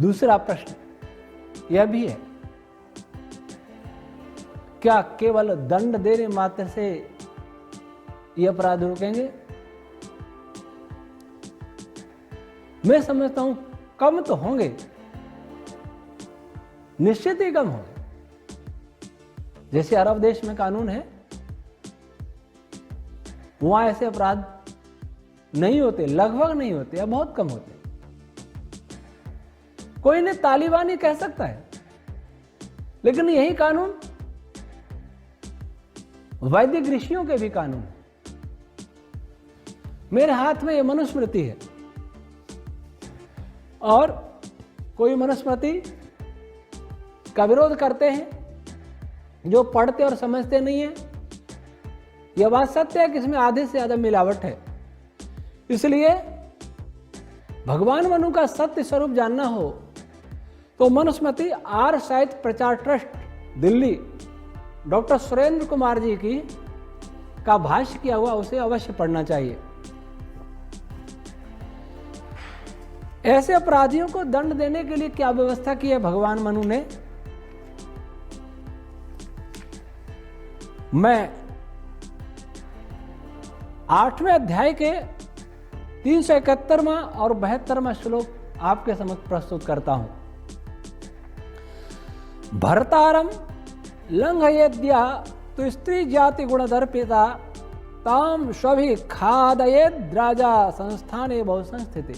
दूसरा प्रश्न यह भी है, क्या केवल दंड देने मात्र से ये अपराध रुकेंगे? मैं समझता हूं कम तो होंगे, निश्चित ही कम होंगे। जैसे अरब देश में कानून है, वहां ऐसे अपराध नहीं होते, लगभग नहीं होते या बहुत कम होते। कोई इन्हें तालिबानी कह सकता है, लेकिन यही कानून वैदिक ऋषियों के भी कानून है। मेरे हाथ में यह मनुस्मृति है, और कोई मनुस्मृति का विरोध करते हैं जो पढ़ते और समझते नहीं है। यह बात सत्य है कि इसमें आधे से ज्यादा मिलावट है। इसलिए भगवान मनु का सत्य स्वरूप जानना हो तो मनुस्मृति आर्य साहित्य प्रचार ट्रस्ट दिल्ली डॉक्टर सुरेंद्र कुमार जी की का भाष्य किया हुआ उसे अवश्य पढ़ना चाहिए। ऐसे अपराधियों को दंड देने के लिए क्या व्यवस्था की है भगवान मनु ने? मैं 8वें अध्याय के 371वां और 72वां श्लोक आपके समक्ष प्रस्तुत करता हूं। भर्तारम लंघयेद्या तो स्त्री जाति गुणदर्पिता ताम स्वभि खादयेद राजा संस्थाने बहु संस्थिति।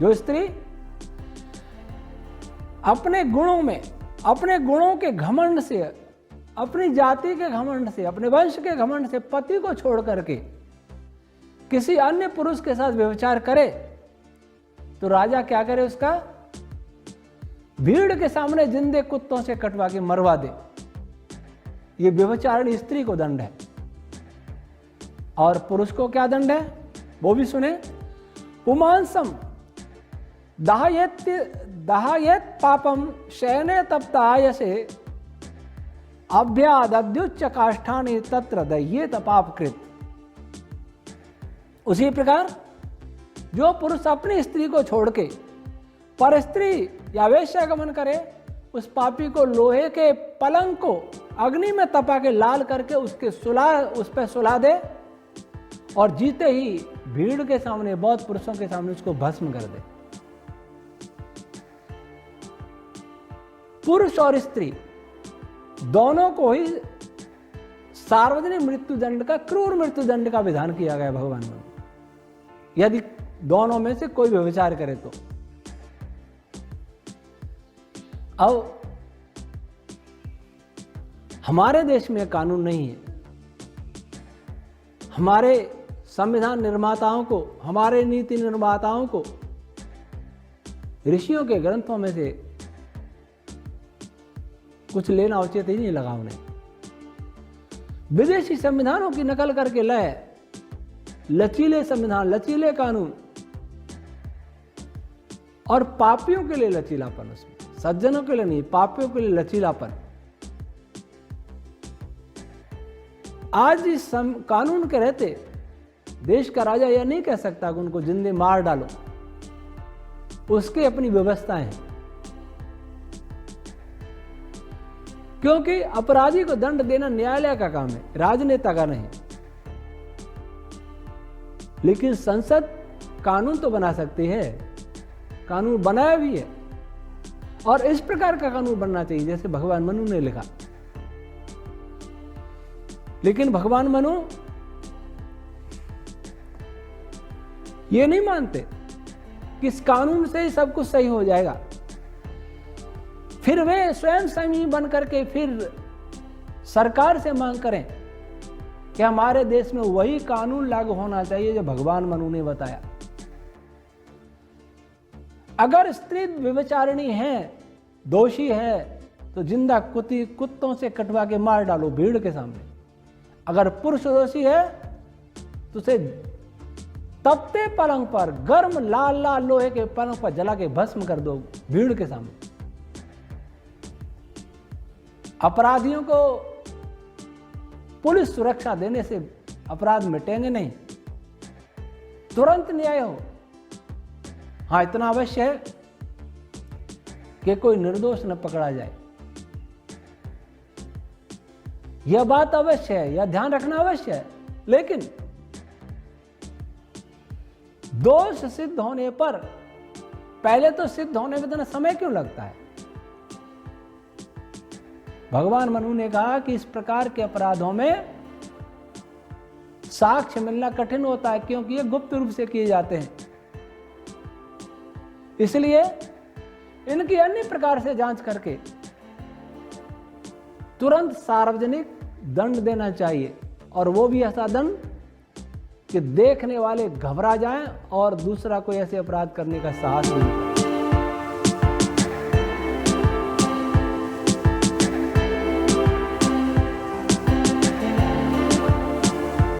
जो स्त्री अपने गुणों में, अपने गुणों के घमंड से, अपनी जाति के घमंड से, अपने वंश के घमंड से पति को छोड़ करके किसी अन्य पुरुष के साथ व्यभिचार करे तो राजा क्या करे? उसका भीड़ के सामने जिंदे कुत्तों से कटवा के मरवा दे। ये व्यभिचारिणी स्त्री को दंड है। और पुरुष को क्या दंड है वो भी सुने। पुमांसम दाहयेत पापम शयने तप्तायसे अभ्यादद्युच्च काष्ठानि तत्र दह्येत पापकृत। उसी प्रकार जो पुरुष अपनी स्त्री को छोड़ के पर स्त्री या वेश्यागमन करे, उस पापी को लोहे के पलंग को अग्नि में तपा के लाल करके उस पर सुला दे और जीते ही भीड़ के सामने, बहुत पुरुषों के सामने उसको भस्म कर दे। पुरुष और स्त्री दोनों को ही सार्वजनिक मृत्यु दंड का, क्रूर मृत्यु दंड का विधान किया गया भगवान में, यदि दोनों में से कोई व्यभिचार करे तो। अब हमारे देश में कानून नहीं है। हमारे संविधान निर्माताओं को, हमारे नीति निर्माताओं को ऋषियों के ग्रंथों में से कुछ लेना उचित ही नहीं लगा उन्हें। विदेशी संविधानों की नकल करके लाए लचीले संविधान, लचीले कानून, और पापियों के लिए लचीलापन, उसमें सज्जनों के लिए नहीं, पापियों के लिए लचीलापन। आज इस कानून के रहते देश का राजा यह नहीं कह सकता कि उनको जिंदे मार डालो, उसकी अपनी व्यवस्थाएं हैं। क्योंकि अपराधी को दंड देना न्यायालय का काम है, राजनेता का नहीं। लेकिन संसद कानून तो बना सकती है, कानून बनाया भी है, और इस प्रकार का कानून बनना चाहिए जैसे भगवान मनु ने लिखा। लेकिन भगवान मनु ये नहीं मानते कि इस कानून से ही सब कुछ सही हो जाएगा। फिर वे स्वयं संयमी बन करके फिर सरकार से मांग करें कि हमारे देश में वही कानून लागू होना चाहिए जो भगवान मनु ने बताया। अगर स्त्री व्यभिचारिणी है, दोषी है, तो जिंदा कुत्तों से कटवा के मार डालो भीड़ के सामने। अगर पुरुष दोषी है तो उसे तपते पलंग पर, गर्म लाल लाल लोहे के पलंग पर जला के भस्म कर दो भीड़ के सामने। अपराधियों को पुलिस सुरक्षा देने से अपराध मिटेंगे नहीं, तुरंत न्याय हो। हाँ, इतना अवश्य है कि कोई निर्दोष न पकड़ा जाए। यह बात अवश्य है, यह ध्यान रखना अवश्य है, लेकिन दोष सिद्ध होने पर पहले तो सिद्ध होने में इतना समय क्यों लगता है? भगवान मनु ने कहा कि इस प्रकार के अपराधों में साक्ष्य मिलना कठिन होता है, क्योंकि ये गुप्त रूप से किए जाते हैं। इसलिए इनकी अन्य प्रकार से जांच करके तुरंत सार्वजनिक दंड देना चाहिए, और वो भी ऐसा दंड कि देखने वाले घबरा जाएं और दूसरा कोई ऐसे अपराध करने का साहस नहीं करें।